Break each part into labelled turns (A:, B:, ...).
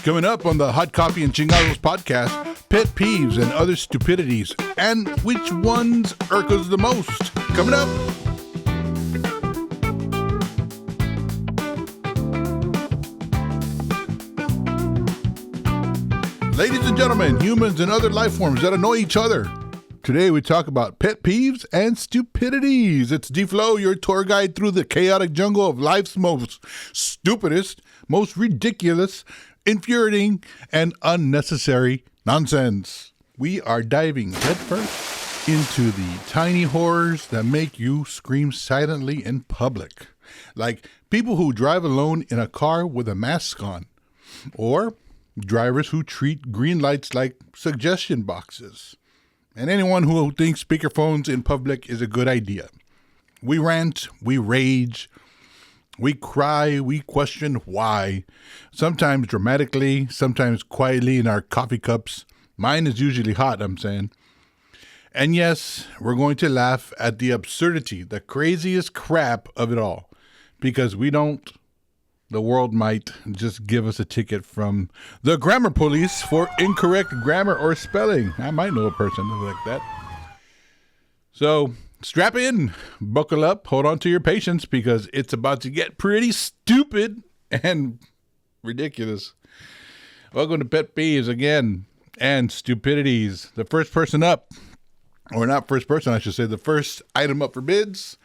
A: Coming up on the Hot Coffee and Chingasos podcast, pet peeves and other stupidities, and which ones irk us the most. Coming up. Ladies and gentlemen, humans and other life forms that annoy each other. Today we talk about pet peeves and stupidities. It's D-Flow, your tour guide through the chaotic jungle of life's most stupidest, most ridiculous, infuriating, and unnecessary nonsense. We are diving headfirst into the tiny horrors that make you scream silently in public. Like people who drive alone in a car with a mask on. Or drivers who treat green lights like suggestion boxes. And anyone who thinks speakerphones in public is a good idea. We rant, we rage, we cry, we question why. Sometimes dramatically, sometimes quietly in our coffee cups. Mine is usually hot, I'm saying. And yes, we're going to laugh at the absurdity, the craziest crap of it all. Because the world might just give us a ticket from the grammar police for incorrect grammar or spelling. I might know a person like that. So strap in, buckle up, hold on to your patience because it's about to get pretty stupid and ridiculous. Welcome to Pet Peeves again and Stupidities. The first person up, or not first person, I should say, the first item up for bids,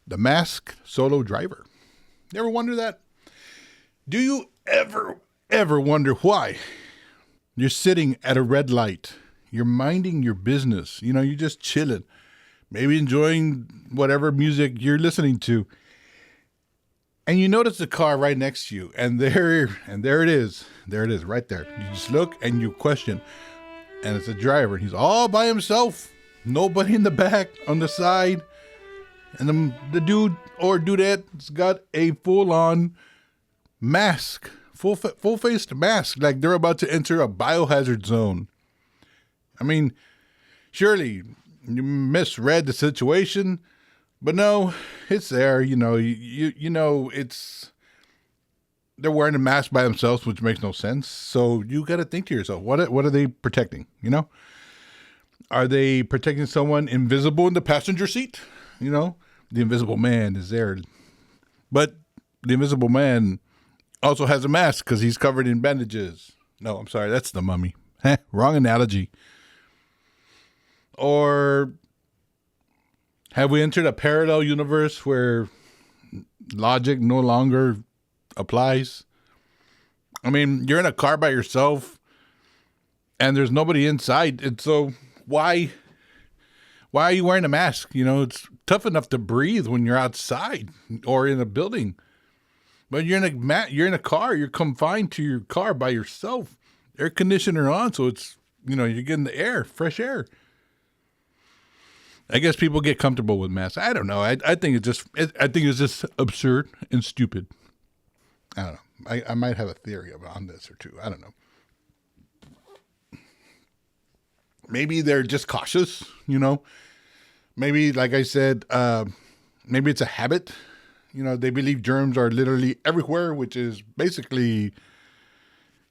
A: the masked solo driver. You ever wonder that? Do you ever wonder why? You're sitting at a red light. You're minding your business. You're just chilling. Maybe enjoying whatever music you're listening to. And you notice the car right next to you. And there it is. There it is, right there. You just look and you question. And it's a driver. He's all by himself. Nobody in the back, on the side. And the dude or dudettes got a full-on mask, full-faced mask, like they're about to enter a biohazard zone. I mean, surely you misread the situation, but no, it's there. It's they're wearing a mask by themselves, which makes no sense. So you got to think to yourself, what are they protecting? Are they protecting someone invisible in the passenger seat? The invisible man is there, but the invisible man also has a mask because he's covered in bandages. No, I'm sorry. That's the Mummy. Wrong analogy. Or have we entered a parallel universe where logic no longer applies? I mean, you're in a car by yourself and there's nobody inside. And so why are you wearing a mask? It's tough enough to breathe when you're outside or in a building. But you're in a car. You're confined to your car by yourself. Air conditioner on, so it's you're getting the air, fresh air. I guess people get comfortable with masks. I don't know. I think it's just absurd and stupid. I don't know. I might have a theory on this or two. I don't know. Maybe they're just cautious. Maybe, like I said, maybe it's a habit. They believe germs are literally everywhere, which is basically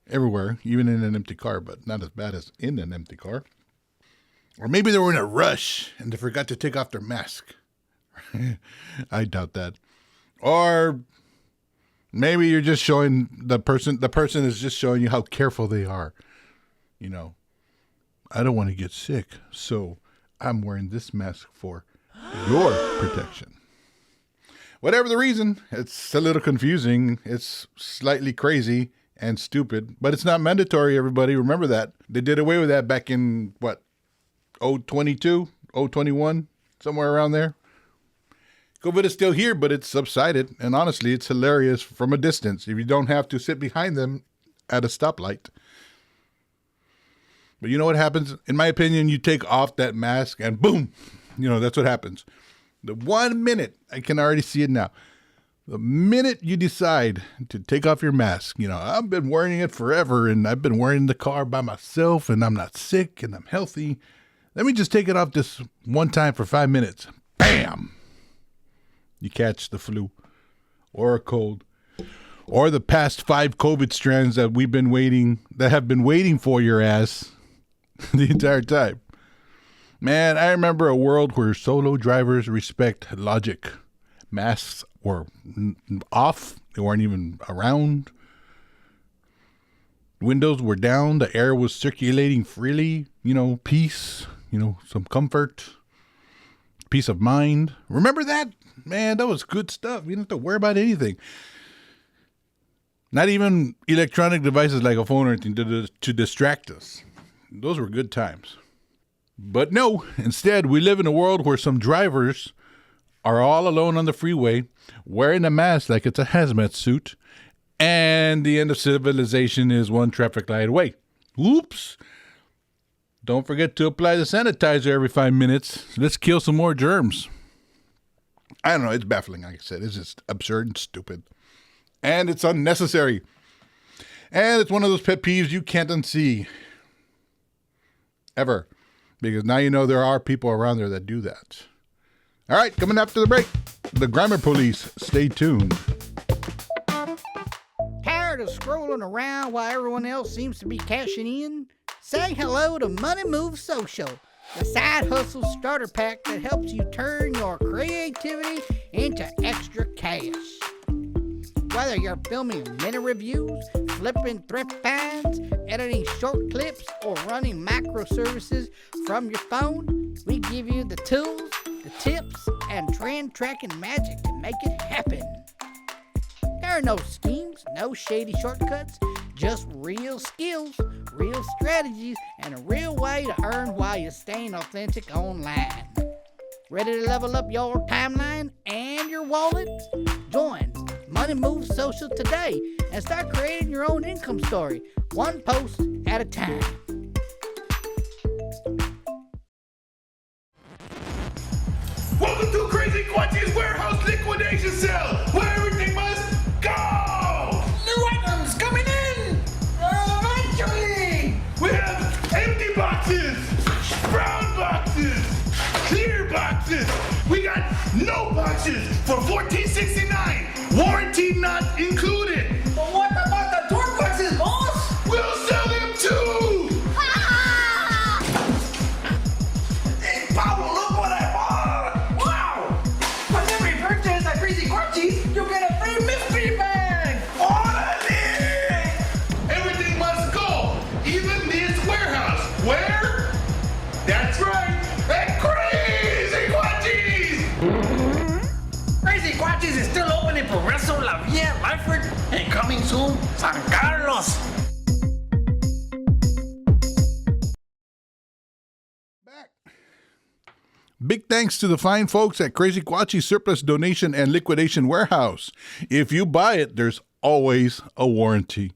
A: everywhere, even in an empty car, but not as bad as in an empty car. Or maybe they were in a rush and they forgot to take off their mask. I doubt that. Or maybe you're just showing the person is just showing you how careful they are. I don't want to get sick, so I'm wearing this mask for your protection. Whatever the reason, it's a little confusing. It's slightly crazy and stupid, but it's not mandatory, everybody. Remember that. They did away with that back in, 2022, 2021, somewhere around there. COVID is still here, but it's subsided. And honestly, it's hilarious from a distance if you don't have to sit behind them at a stoplight. But you know what happens? In my opinion, you take off that mask and boom, that's what happens. The 1 minute, I can already see it now. The minute you decide to take off your mask, I've been wearing it forever and I've been wearing the car by myself and I'm not sick and I'm healthy. Let me just take it off this one time for 5 minutes. Bam! You catch the flu or a cold or the past 5 COVID strands that have been waiting for your ass the entire time. Man, I remember a world where solo drivers respect logic. Masks were off. They weren't even around. Windows were down. The air was circulating freely. Peace, some comfort, peace of mind. Remember that? Man, that was good stuff. You don't have to worry about anything. Not even electronic devices like a phone or anything to distract us. Those were good times. But no, instead, we live in a world where some drivers are all alone on the freeway, wearing a mask like it's a hazmat suit, and the end of civilization is one traffic light away. Oops. Don't forget to apply the sanitizer every 5 minutes. Let's kill some more germs. I don't know. It's baffling, like I said. It's just absurd and stupid. And it's unnecessary. And it's one of those pet peeves you can't unsee. Ever. Because now you know there are people around there that do that. All right, coming after the break, the grammar police. Stay tuned.
B: Tired of scrolling around while everyone else seems to be cashing in? Say hello to Money Move Social, the side hustle starter pack that helps you turn your creativity into extra cash. Whether you're filming minute reviews, flipping thrift finds, editing short clips, or running microservices from your phone, we give you the tools, the tips, and trend tracking magic to make it happen. There are no schemes, no shady shortcuts, just real skills, real strategies, and a real way to earn while you're staying authentic online. Ready to level up your timeline and your wallet? Join Money Move Social today and start creating your own income story, one post at a time.
C: Welcome to Crazy Quantity's warehouse liquidation sale, where everything must go!
D: New items coming in! Eventually!
C: We have empty boxes, brown boxes, clear boxes. We got no boxes for $14.69, warranty not included.
D: But what about the tour boxes, boss?
C: We'll sell them too!
D: Hey, Pablo, look what I bought! Wow! With every purchase at Crazy Quantities, you get a free mystery bag!
C: Orderly! Everything must go, even this warehouse. Where? That's right, at Crazy Quantities!
D: Crazy Quantities is still open in Progreso, La Villa, Lyford, and coming soon, San Carlos.
A: Big thanks to the fine folks at Crazy Quachi Surplus Donation and Liquidation Warehouse. If you buy it, there's always a warranty.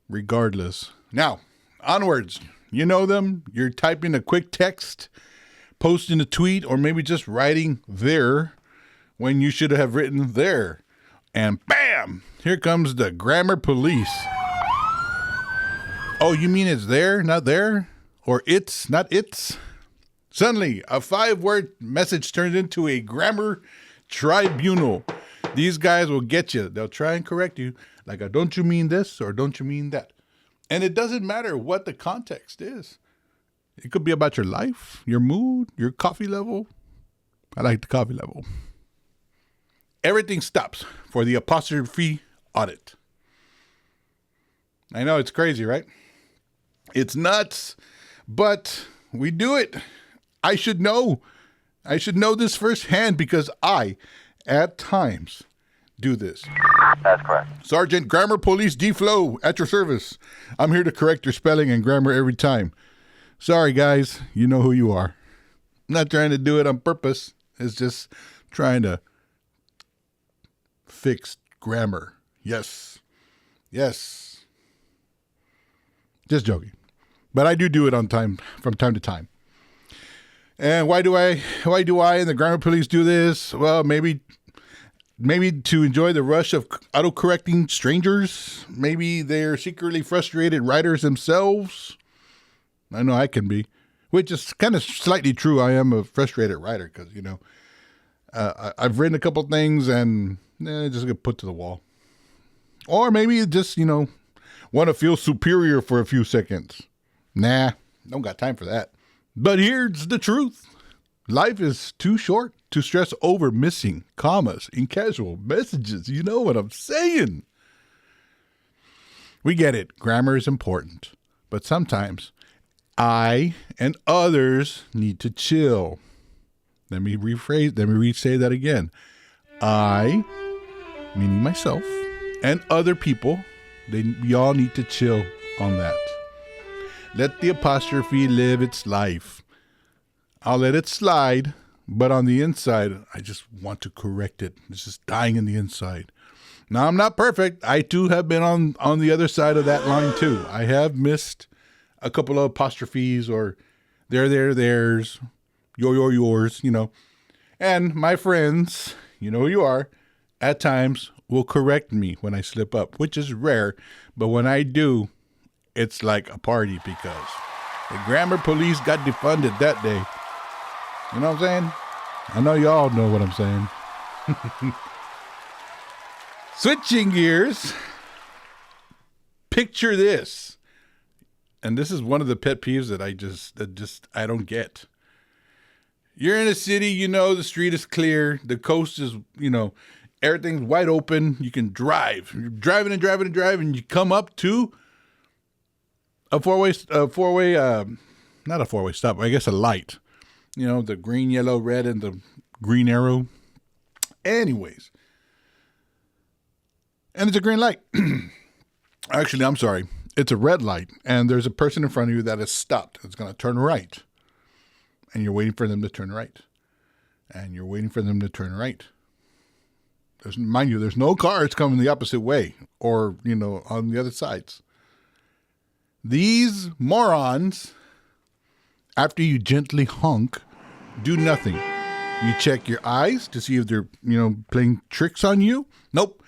A: Regardless. Now, onwards. You know them. You're typing a quick text, posting a tweet, or maybe just writing there when you should have written there. And bam! Here comes the grammar police. Oh, you mean it's there, not there? Or it's, not it's? Suddenly, a 5-word message turns into a grammar tribunal. These guys will get you. They'll try and correct you. Like, don't you mean this or don't you mean that? And it doesn't matter what the context is. It could be about your life, your mood, your coffee level. I like the coffee level. Everything stops for the apostrophe audit. I know it's crazy, right? It's nuts, but we do it. I should know. I should know this firsthand because I, at times, do this.
E: That's correct.
A: Sergeant Grammar Police D. Flow at your service. I'm here to correct your spelling and grammar every time. Sorry, guys. You know who you are. I'm not trying to do it on purpose. It's just trying to fix grammar. Yes. Yes. Just joking. But I do it on time, from time to time. And why do I and the grammar police do this? Well, maybe to enjoy the rush of autocorrecting strangers. Maybe they're secretly frustrated writers themselves. I know I can be, which is kind of slightly true. I am a frustrated writer because, I've written a couple things and just get put to the wall. Or maybe you just, want to feel superior for a few seconds. Nah, don't got time for that. But here's the truth. Life is too short to stress over missing commas in casual messages. You know what I'm saying? We get it. Grammar is important. But sometimes I and others need to chill. Let me say that again. I, meaning myself, and other people, we all need to chill on that. Let the apostrophe live its life. I'll let it slide, but on the inside, I just want to correct it. It's just dying in the inside. Now, I'm not perfect. I too have been on the other side of that line too. I have missed a couple of apostrophes or theirs, yours, And my friends, you know who you are, at times will correct me when I slip up, which is rare. But when I do, it's like a party because the grammar police got defunded that day. You know what I'm saying? I know you all know what I'm saying. Switching gears, picture this. And this is one of the pet peeves that I don't get. You're in a city, the street is clear. The coast is, everything's wide open. You can drive. You're driving and you come up to a four-way, not a four-way stop, I guess a light. The green, yellow, red, and the green arrow. Anyways. And it's a green light. Actually, I'm sorry. It's a red light. And there's a person in front of you that is stopped. It's going to turn right. And you're waiting for them to turn right. And you're waiting for them to turn right. Mind you, there's no cars coming the opposite way or, on the other sides. These morons, after you gently honk, do nothing. You check your eyes to see if they're, playing tricks on you. Nope.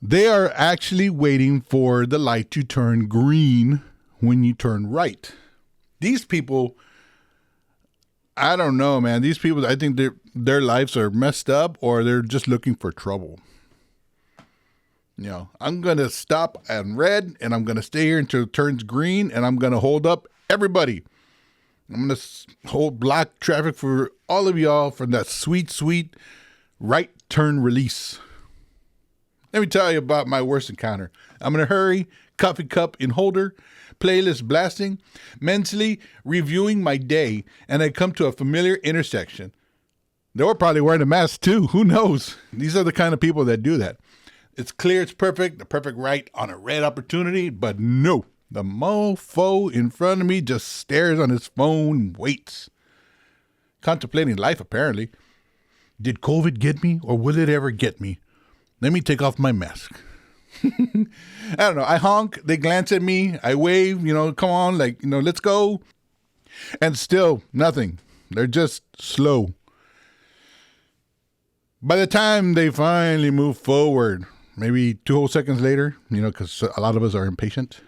A: They are actually waiting for the light to turn green when you turn right. These people, I don't know, man. These people, I think their lives are messed up or they're just looking for trouble. I'm going to stop at red and I'm going to stay here until it turns green and I'm going to hold up everybody. I'm going to hold block traffic for all of y'all for that sweet, sweet right turn release. Let me tell you about my worst encounter. I'm in a hurry, coffee cup in holder, playlist blasting, mentally reviewing my day, and I come to a familiar intersection. They were probably wearing a mask too. Who knows? These are the kind of people that do that. It's clear, it's perfect, the perfect right on a red opportunity, but no. The mofo in front of me just stares on his phone and waits. Contemplating life, apparently. Did COVID get me or will it ever get me? Let me take off my mask. I don't know. I honk. They glance at me. I wave, come on, let's go. And still nothing. They're just slow. By the time they finally move forward, maybe 2 whole seconds later, because a lot of us are impatient.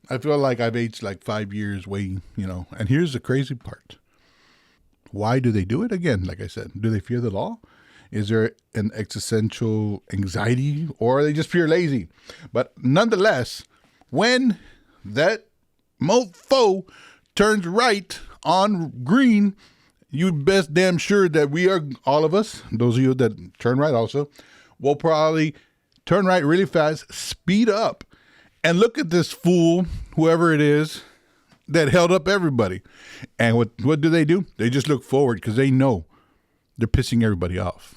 A: I feel like I've aged like 5 years waiting, And here's the crazy part. Why do they do it? Again, like I said, do they fear the law? Is there an existential anxiety or are they just pure lazy? But nonetheless, when that mofo turns right on green, you best damn sure that we are, all of us, those of you that turn right also, will probably turn right really fast, speed up, and look at this fool, whoever it is, that held up everybody. And what do? They just look forward because they know they're pissing everybody off.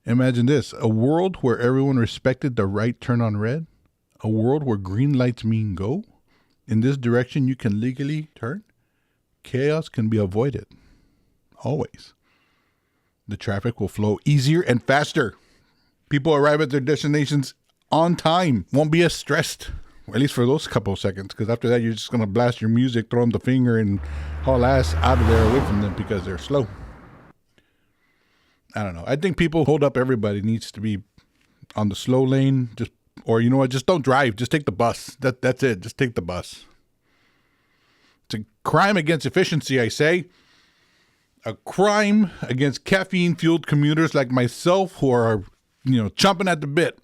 A: Imagine this, a world where everyone respected the right turn on red, a world where green lights mean go. In this direction you can legally turn. Chaos can be avoided. Always. The traffic will flow easier and faster. People arrive at their destinations on time. Won't be as stressed. At least for those couple of seconds. Because after that, you're just going to blast your music, throw them the finger, and haul ass out of there away from them because they're slow. I don't know. I think people hold up everybody needs to be on the slow lane. Or you know what? Just don't drive. Just take the bus. That's it. Just take the bus. It's a crime against efficiency, I say. A crime against caffeine-fueled commuters like myself who are chomping at the bit.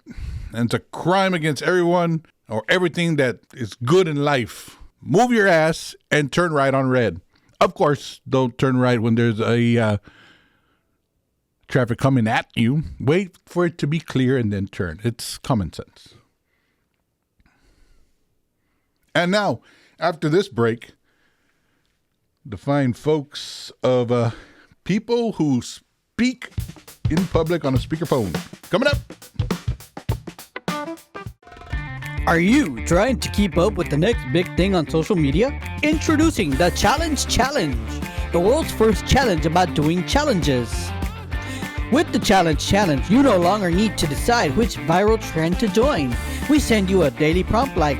A: And it's a crime against everyone or everything that is good in life. Move your ass and turn right on red. Of course, don't turn right when there's a traffic coming at you. Wait for it to be clear and then turn. It's common sense. And now, after this break, the fine folks of people who speak in public on a speakerphone. Coming up.
B: Are you trying to keep up with the next big thing on social media? Introducing the Challenge, the world's first challenge about doing challenges. With the Challenge, you no longer need to decide which viral trend to join. We send you a daily prompt like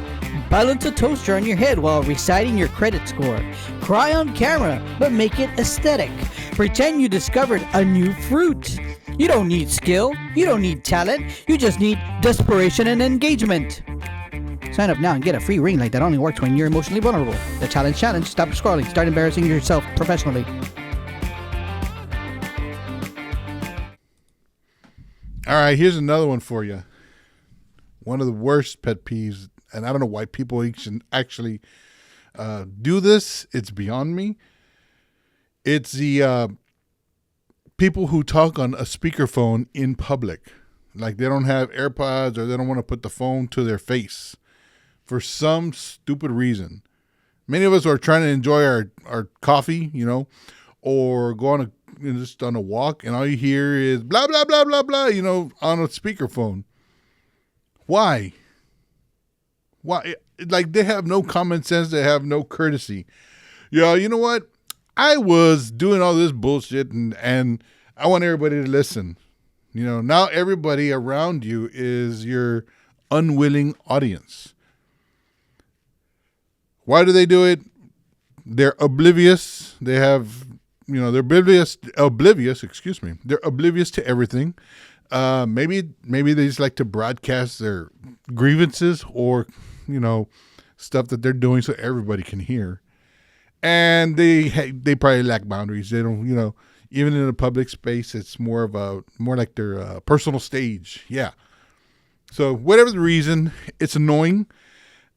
B: balance a toaster on your head while reciting your credit score. Cry on camera, but make it aesthetic. Pretend you discovered a new fruit. You don't need skill, you don't need talent, you just need desperation and engagement. Sign up now and get a free ring light that only works when you're emotionally vulnerable. The Challenge. Stop scrolling. Start embarrassing yourself professionally.
A: All right, here's another one for you. One of the worst pet peeves, and I don't know why people actually do this. It's beyond me. It's the people who talk on a speakerphone in public. Like they don't have AirPods or they don't want to put the phone to their face for some stupid reason. Many of us are trying to enjoy our coffee, or go on just on a walk, and all you hear is blah, blah, blah, blah, blah, on a speakerphone. Why? Like they have no common sense. They have no courtesy. Yeah, you know what? I was doing all this bullshit and I want everybody to listen. Now everybody around you is your unwilling audience. Why do they do it? They're oblivious. They have, they're oblivious, excuse me. They're oblivious to everything. Maybe they just like to broadcast their grievances or, stuff that they're doing so everybody can hear. And they probably lack boundaries. They don't, even in a public space, it's more like their personal stage. Yeah. So whatever the reason, it's annoying.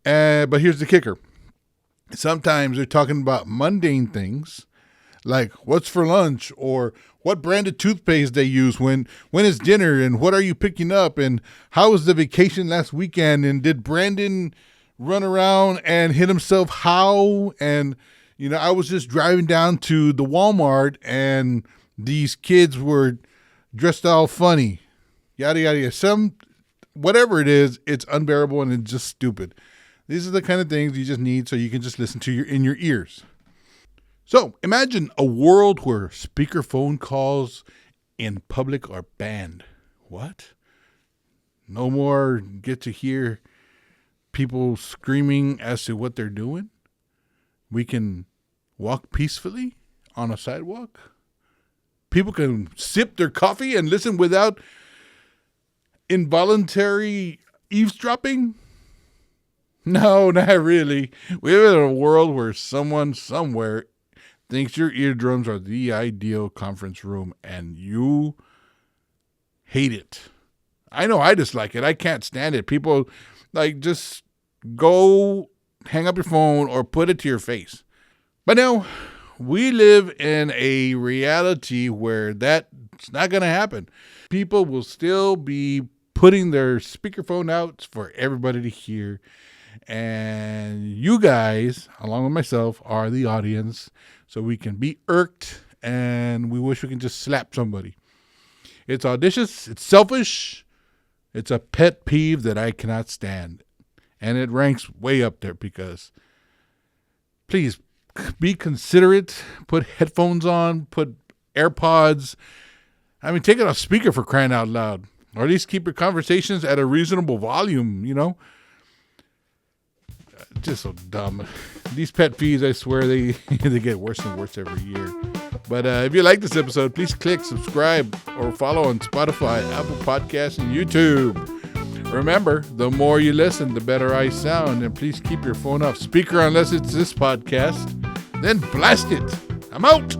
A: But here's the kicker. Sometimes they're talking about mundane things like what's for lunch or what brand of toothpaste they use, when is dinner, and what are you picking up, and how was the vacation last weekend, and did Brandon run around and hit himself how, and I was just driving down to the Walmart and these kids were dressed all funny, yada, yada, yada. Whatever it is, it's unbearable and it's just stupid. These are the kind of things you just need so you can just listen to in your ears. So imagine a world where speakerphone calls in public are banned. What? No more get to hear people screaming as to what they're doing? We can walk peacefully on a sidewalk? People can sip their coffee and listen without involuntary eavesdropping? No, not really. We live in a world where someone somewhere thinks your eardrums are the ideal conference room and you hate it. I know I dislike it. I can't stand it. People just go hang up your phone or put it to your face. But no, we live in a reality where that's not going to happen. People will still be putting their speakerphone out for everybody to hear. And you guys, along with myself, are the audience. So we can be irked and we wish we can just slap somebody. It's audacious. It's selfish. It's a pet peeve that I cannot stand. And it ranks way up there because please be considerate. Put headphones on. Put AirPods. Take it off speaker for crying out loud. Or at least keep your conversations at a reasonable volume, Just so dumb. These pet peeves, I swear, they get worse and worse every year. But if you like this episode, please click subscribe or follow on Spotify, Apple Podcasts, and YouTube. Remember, the more you listen, the better I sound. And please keep your phone off speaker unless it's this podcast. Then blast it. I'm out.